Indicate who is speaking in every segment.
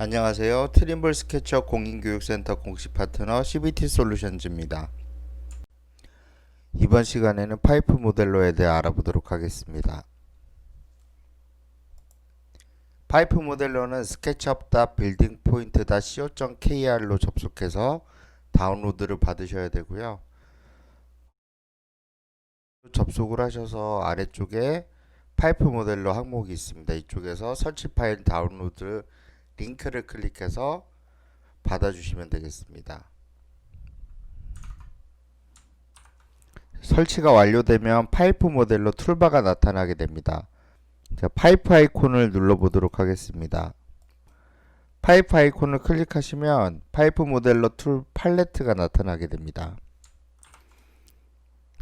Speaker 1: 안녕하세요. 트림블 스케치업 공인교육센터 공식 파트너 CBT 솔루션즈입니다. 이번 시간에는 파이프 모델러에 대해 알아보도록 하겠습니다. 파이프 모델러는 sketchup.buildingpoint.co.kr로 접속해서 다운로드를 받으셔야 되고요. 접속을 하셔서 아래쪽에 파이프 모델러 항목이 있습니다. 이쪽에서 설치 파일 다운로드 링크를 클릭해서 받아주시면 되겠습니다. 설치가 완료되면 파이프 모델러 툴바가 나타나게 됩니다. 자, 파이프 아이콘을 눌러보도록 하겠습니다. 파이프 아이콘을 클릭하시면 파이프 모델러 툴 팔레트가 나타나게 됩니다.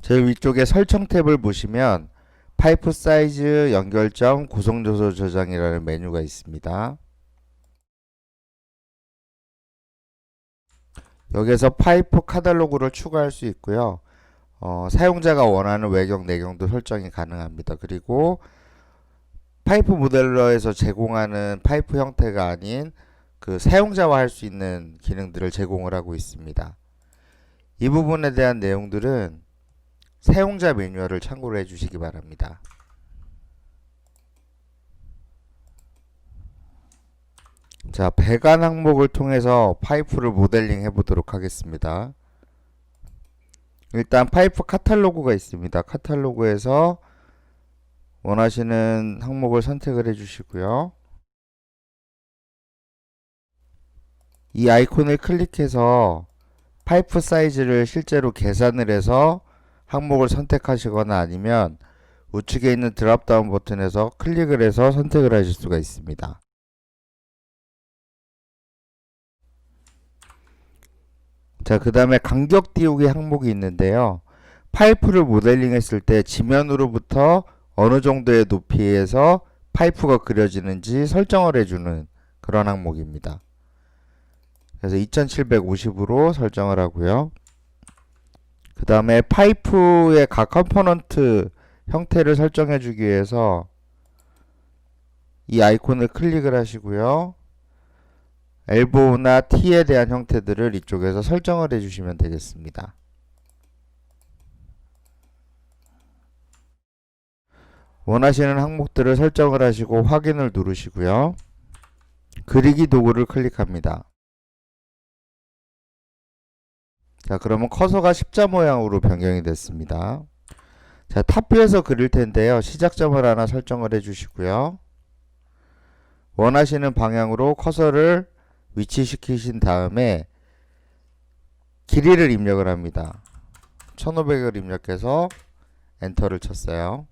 Speaker 1: 제일 위쪽에 설정 탭을 보시면 파이프 사이즈, 연결점, 구성요소 저장이라는 메뉴가 있습니다. 여기에서 파이프 카탈로그를 추가할 수 있고요. 사용자가 원하는 외경, 내경도 설정이 가능합니다. 그리고 파이프 모델러에서 제공하는 파이프 형태가 아닌 그 사용자와 할 수 있는 기능들을 제공을 하고 있습니다. 이 부분에 대한 내용들은 사용자 매뉴얼을 참고를 해주시기 바랍니다. 자, 배관 항목을 통해서 파이프를 모델링 해보도록 하겠습니다. 일단 파이프 카탈로그가 있습니다. 카탈로그에서 원하시는 항목을 선택을 해주시고요. 이 아이콘을 클릭해서 파이프 사이즈를 실제로 계산을 해서 항목을 선택하시거나 아니면 우측에 있는 드랍다운 버튼에서 클릭을 해서 선택을 하실 수가 있습니다. 자, 그 다음에 간격 띄우기 항목이 있는데요. 파이프를 모델링 했을 때 지면으로부터 어느 정도의 높이에서 파이프가 그려지는지 설정을 해주는 그런 항목입니다. 그래서 2750으로 설정을 하고요. 그 다음에 파이프의 각 컴포넌트 형태를 설정해 주기 위해서 이 아이콘을 클릭을 하시고요. 엘보우나 T에 대한 형태들을 이쪽에서 설정을 해주시면 되겠습니다. 원하시는 항목들을 설정을 하시고 확인을 누르시고요. 그리기 도구를 클릭합니다. 자, 그러면 커서가 십자 모양으로 변경이 됐습니다. 자, 탑뷰에서 그릴 텐데요. 시작점을 하나 설정을 해주시고요. 원하시는 방향으로 커서를 위치시키신 다음에 길이를 입력을 합니다. 1500을 입력해서 엔터를 쳤어요.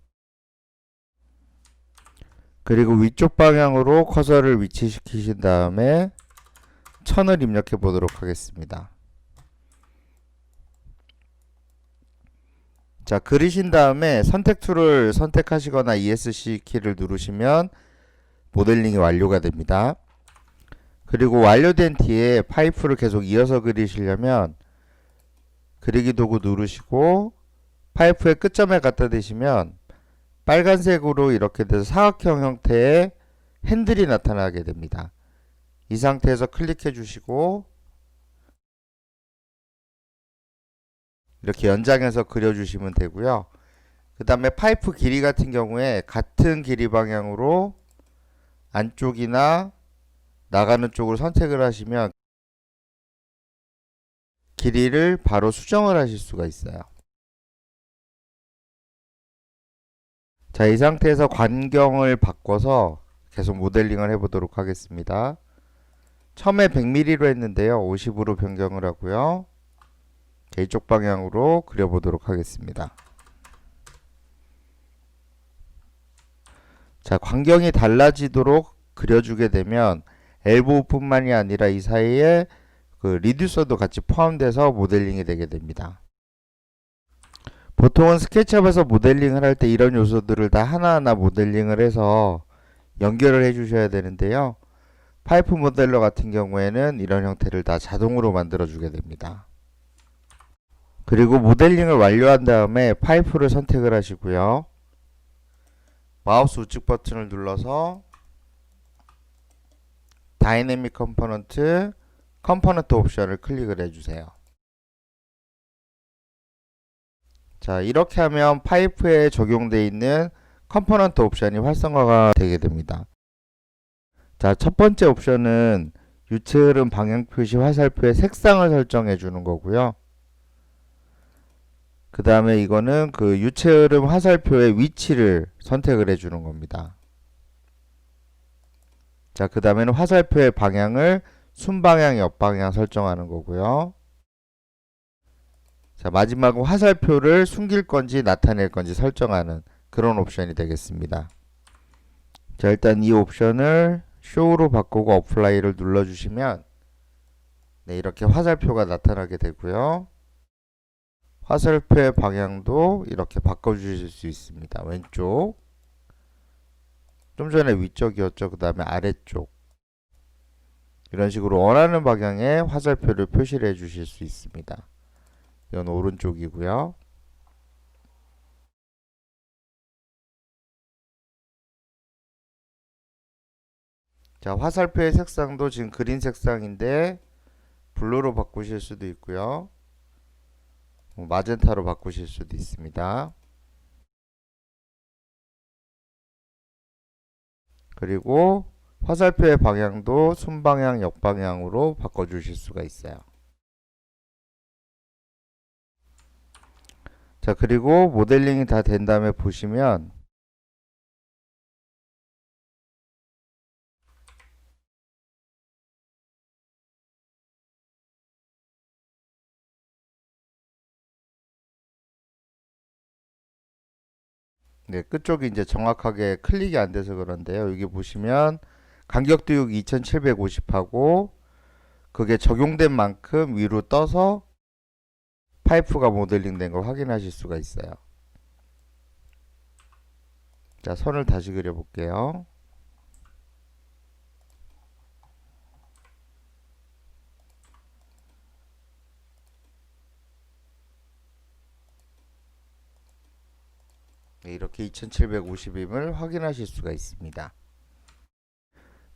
Speaker 1: 그리고 위쪽 방향으로 커서를 위치시키신 다음에 1000을 입력해 보도록 하겠습니다. 자, 그리신 다음에 선택 툴을 선택하시거나 ESC 키를 누르시면 모델링이 완료가 됩니다. 그리고 완료된 뒤에 파이프를 계속 이어서 그리시려면 그리기 도구 누르시고 파이프의 끝점에 갖다 대시면 빨간색으로 이렇게 돼서 사각형 형태의 핸들이 나타나게 됩니다. 이 상태에서 클릭해 주시고 이렇게 연장해서 그려주시면 되고요. 그 다음에 파이프 길이 같은 경우에 같은 길이 방향으로 안쪽이나 나가는 쪽을 선택을 하시면 길이를 바로 수정을 하실 수가 있어요. 자, 이 상태에서 관경을 바꿔서 계속 모델링을 해보도록 하겠습니다. 처음에 100mm로 했는데요. 50으로 변경을 하고요. 이쪽 방향으로 그려보도록 하겠습니다. 자, 광경이 달라지도록 그려주게 되면 엘보우뿐만이 아니라 이 사이에 그 리듀서도 같이 포함돼서 모델링이 되게 됩니다. 보통은 스케치업에서 모델링을 할 때 이런 요소들을 다 하나하나 모델링을 해서 연결을 해 주셔야 되는데요. 파이프 모델러 같은 경우에는 이런 형태를 다 자동으로 만들어 주게 됩니다. 그리고 모델링을 완료한 다음에 파이프를 선택을 하시고요. 마우스 우측 버튼을 눌러서 다이내믹 컴포넌트 옵션을 클릭을 해주세요. 자, 이렇게 하면 파이프에 적용되어 있는 컴포넌트 옵션이 활성화가 되게 됩니다. 자, 첫 번째 옵션은 유체 흐름 방향 표시 화살표의 색상을 설정해 주는 거고요. 그 다음에 이거는 그 유체 흐름 화살표의 위치를 선택을 해 주는 겁니다. 자, 그 다음에는 화살표의 방향을 순방향, 역방향 설정하는 거고요. 자, 마지막은 화살표를 숨길 건지 나타낼 건지 설정하는 그런 옵션이 되겠습니다. 자, 일단 이 옵션을 show로 바꾸고 apply를 눌러주시면 네, 이렇게 화살표가 나타나게 되고요. 화살표의 방향도 이렇게 바꿔주실 수 있습니다. 왼쪽, 좀 전에 위쪽이었죠. 그 다음에 아래쪽, 이런 식으로 원하는 방향에 화살표를 표시를 해 주실 수 있습니다. 이건 오른쪽이고요. 자, 화살표의 색상도 지금 그린 색상인데 블루로 바꾸실 수도 있고요. 마젠타로 바꾸실 수도 있습니다. 그리고 화살표의 방향도 순방향, 역방향으로 바꿔주실 수가 있어요. 자, 그리고 모델링이 다 된 다음에 보시면 네, 끝쪽이 이제 정확하게 클릭이 안 돼서 그런데요. 여기 보시면 간격 띄우기 2750하고 그게 적용된 만큼 위로 떠서 파이프가 모델링 된 걸 확인하실 수가 있어요. 자, 선을 다시 그려 볼게요. 네, 이렇게 2750임을 확인하실 수가 있습니다. 자,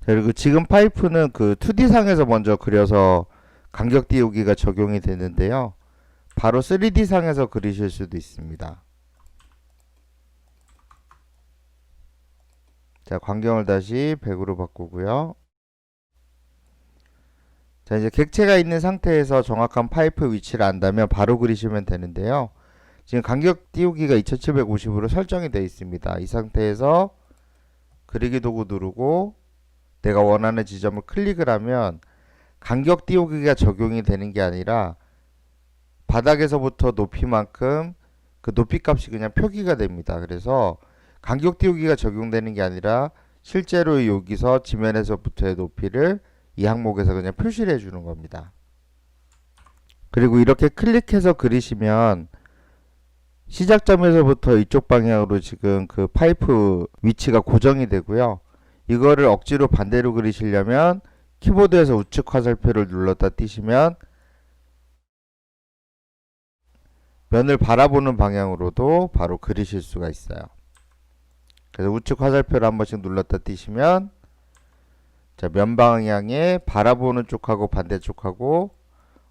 Speaker 1: 그리고 지금 파이프는 그 2D상에서 먼저 그려서 간격 띄우기가 적용이 되는데요. 바로 3D상에서 그리실 수도 있습니다. 자, 광경을 다시 100으로 바꾸고요. 자, 이제 객체가 있는 상태에서 정확한 파이프 위치를 안다면 바로 그리시면 되는데요. 지금 간격 띄우기가 2750으로 설정이 되어 있습니다. 이 상태에서 그리기 도구 누르고 내가 원하는 지점을 클릭을 하면 간격 띄우기가 적용이 되는 게 아니라 바닥에서부터 높이만큼 그 높이 값이 그냥 표기가 됩니다. 그래서 간격 띄우기가 적용되는 게 아니라 실제로 여기서 지면에서부터의 높이를 이 항목에서 그냥 표시를 해주는 겁니다. 그리고 이렇게 클릭해서 그리시면 시작점에서부터 이쪽 방향으로 지금 그 파이프 위치가 고정이 되고요. 이거를 억지로 반대로 그리시려면 키보드에서 우측 화살표를 눌렀다 띄시면 면을 바라보는 방향으로도 바로 그리실 수가 있어요. 그래서 우측 화살표를 한 번씩 눌렀다 띄시면 자, 면 방향에 바라보는 쪽하고 반대쪽하고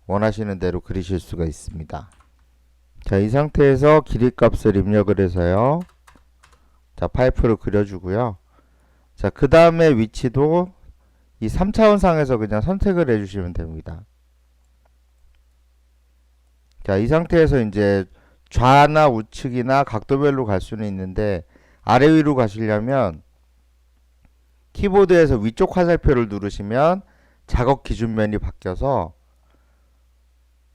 Speaker 1: 원하시는 대로 그리실 수가 있습니다. 자, 이 상태에서 길이 값을 입력을 해서요. 자, 파이프를 그려주고요. 자, 그 다음에 위치도 이 3차원상에서 그냥 선택을 해주시면 됩니다. 자, 이 상태에서 이제 좌나 우측이나 각도별로 갈 수는 있는데 아래 위로 가시려면 키보드에서 위쪽 화살표를 누르시면 작업 기준면이 바뀌어서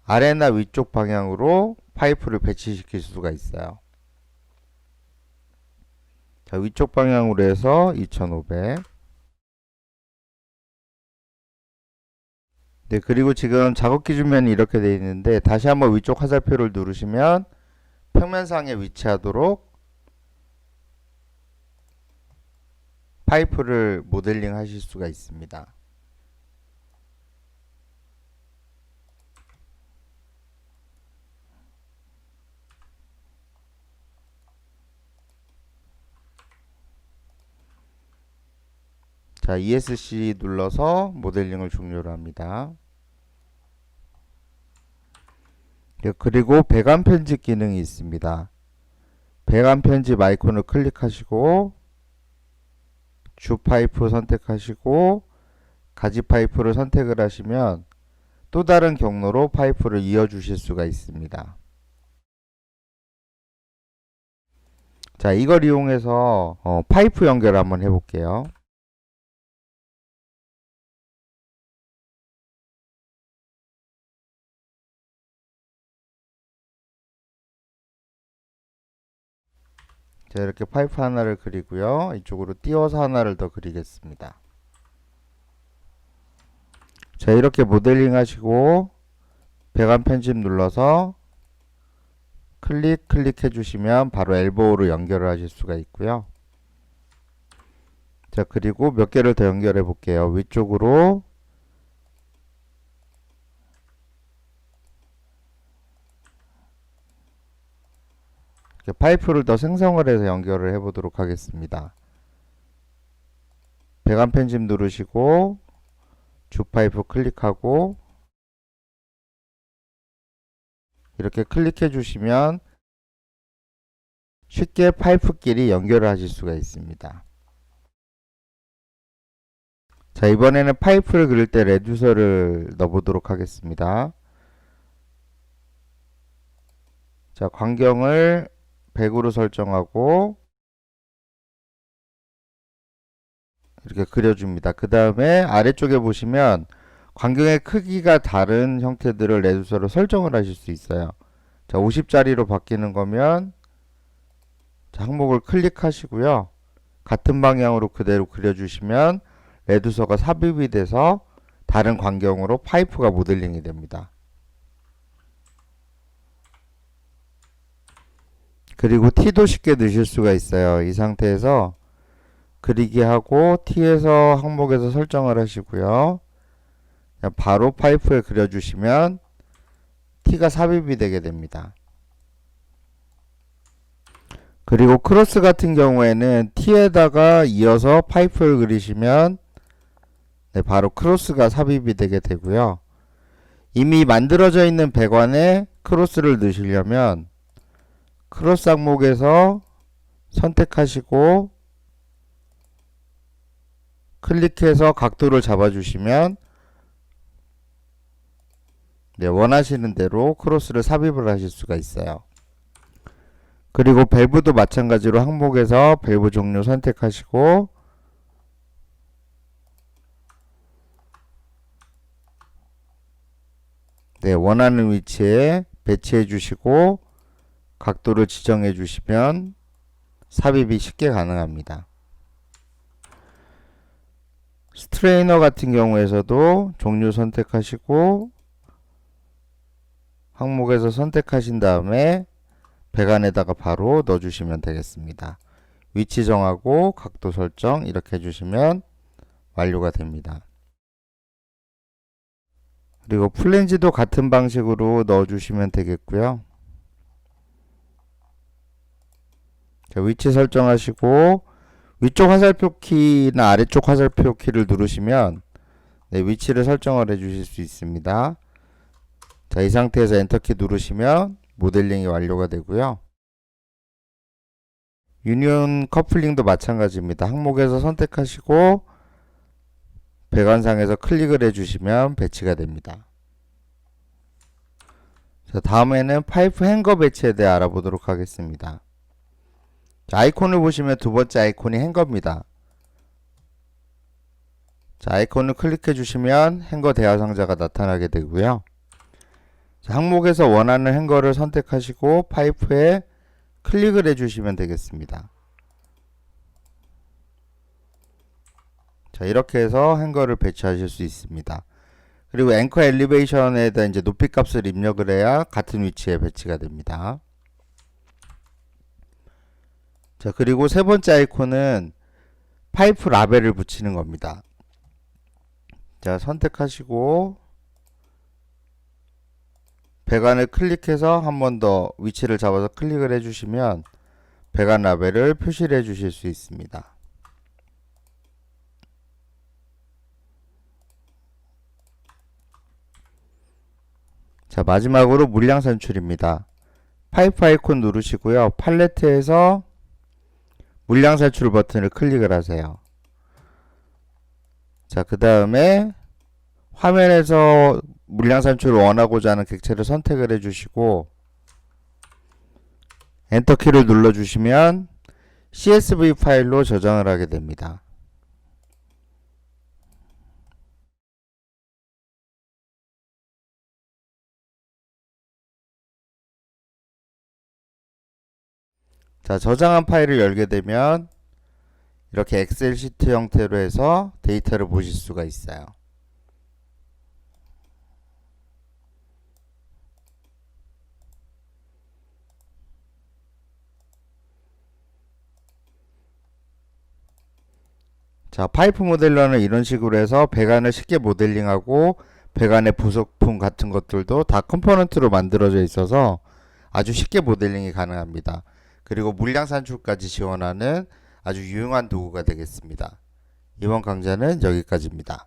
Speaker 1: 아래나 위쪽 방향으로 파이프를 배치시킬 수가 있어요. 자, 위쪽 방향으로 해서 2500. 네, 그리고 지금 작업 기준면이 이렇게 되어 있는데 다시 한번 위쪽 화살표를 누르시면 평면상에 위치하도록 파이프를 모델링 하실 수가 있습니다. 자, ESC 눌러서 모델링을 종료를 합니다. 그리고 배관 편집 기능이 있습니다. 배관 편집 아이콘을 클릭하시고 주 파이프 선택하시고 가지 파이프를 선택을 하시면 또 다른 경로로 파이프를 이어 주실 수가 있습니다. 자, 이걸 이용해서 파이프 연결 한번 해볼게요. 자, 이렇게 파이프 하나를 그리고요. 이쪽으로 띄워서 하나를 더 그리겠습니다. 자, 이렇게 모델링 하시고 배관 편집 눌러서 클릭해 주시면 바로 엘보우로 연결을 하실 수가 있고요. 자, 그리고 몇 개를 더 연결해 볼게요. 위쪽으로 파이프를 더 생성을 해서 연결을 해 보도록 하겠습니다. 배관 편집 누르시고 주 파이프 클릭하고 이렇게 클릭해 주시면 쉽게 파이프끼리 연결을 하실 수가 있습니다. 자, 이번에는 파이프를 그릴 때 레듀서를 넣어 보도록 하겠습니다. 자, 광경을 100으로 설정하고 이렇게 그려줍니다. 그 다음에 아래쪽에 보시면 광경의 크기가 다른 형태들을 레듀서로 설정을 하실 수 있어요. 자, 50짜리로 바뀌는 거면 자, 항목을 클릭하시고요. 같은 방향으로 그대로 그려주시면 레듀서가 삽입이 돼서 다른 광경으로 파이프가 모델링이 됩니다. 그리고 T도 쉽게 넣으실 수가 있어요. 이 상태에서 그리기 하고 T에서 항목에서 설정을 하시고요. 바로 파이프에 그려주시면 T가 삽입이 되게 됩니다. 그리고 크로스 같은 경우에는 T에다가 이어서 파이프를 그리시면 바로 크로스가 삽입이 되게 되고요. 이미 만들어져 있는 배관에 크로스를 넣으시려면 크로스 항목에서 선택하시고 클릭해서 각도를 잡아주시면 원하시는 대로 크로스를 삽입을 하실 수가 있어요. 그리고 밸브도 마찬가지로 항목에서 밸브 종류 선택하시고 원하는 위치에 배치해 주시고 각도를 지정해 주시면 삽입이 쉽게 가능합니다. 스트레이너 같은 경우에서도 종류 선택하시고 항목에서 선택하신 다음에 배관에다가 바로 넣어주시면 되겠습니다. 위치 정하고 각도 설정 이렇게 해주시면 완료가 됩니다. 그리고 플랜지도 같은 방식으로 넣어주시면 되겠고요. 자, 위치 설정하시고 위쪽 화살표 키나 아래쪽 화살표 키를 누르시면 위치를 설정을 해주실 수 있습니다. 자, 이 상태에서 엔터키 누르시면 모델링이 완료가 되고요. 유니온 커플링도 마찬가지입니다. 항목에서 선택하시고 배관상에서 클릭을 해주시면 배치가 됩니다. 자, 다음에는 파이프 행거 배치에 대해 알아보도록 하겠습니다. 자, 아이콘을 보시면 두 번째 아이콘이 행거입니다. 자, 아이콘을 클릭해 주시면 행거 대화 상자가 나타나게 되고요. 자, 항목에서 원하는 행거를 선택하시고 파이프에 클릭을 해주시면 되겠습니다. 자, 이렇게 해서 행거를 배치하실 수 있습니다. 그리고 앵커 엘리베이션에다 이제 높이 값을 입력을 해야 같은 위치에 배치가 됩니다. 자, 그리고 세 번째 아이콘은 파이프 라벨을 붙이는 겁니다. 자, 선택하시고 배관을 클릭해서 한 번 더 위치를 잡아서 클릭을 해주시면 배관 라벨을 표시를 해주실 수 있습니다. 자, 마지막으로 물량 산출입니다. 파이프 아이콘 누르시고요. 팔레트에서 물량 산출 버튼을 클릭을 하세요. 자, 그 다음에 화면에서 물량 산출을 원하고자 하는 객체를 선택을 해주시고 엔터키를 눌러주시면 CSV 파일로 저장을 하게 됩니다. 자, 저장한 파일을 열게 되면 이렇게 엑셀 시트 형태로 해서 데이터를 보실 수가 있어요. 자, 파이프 모델러는 이런 식으로 해서 배관을 쉽게 모델링하고 배관의 부속품 같은 것들도 다 컴포넌트로 만들어져 있어서 아주 쉽게 모델링이 가능합니다. 그리고 물량 산출까지 지원하는 아주 유용한 도구가 되겠습니다. 이번 강좌는 여기까지입니다.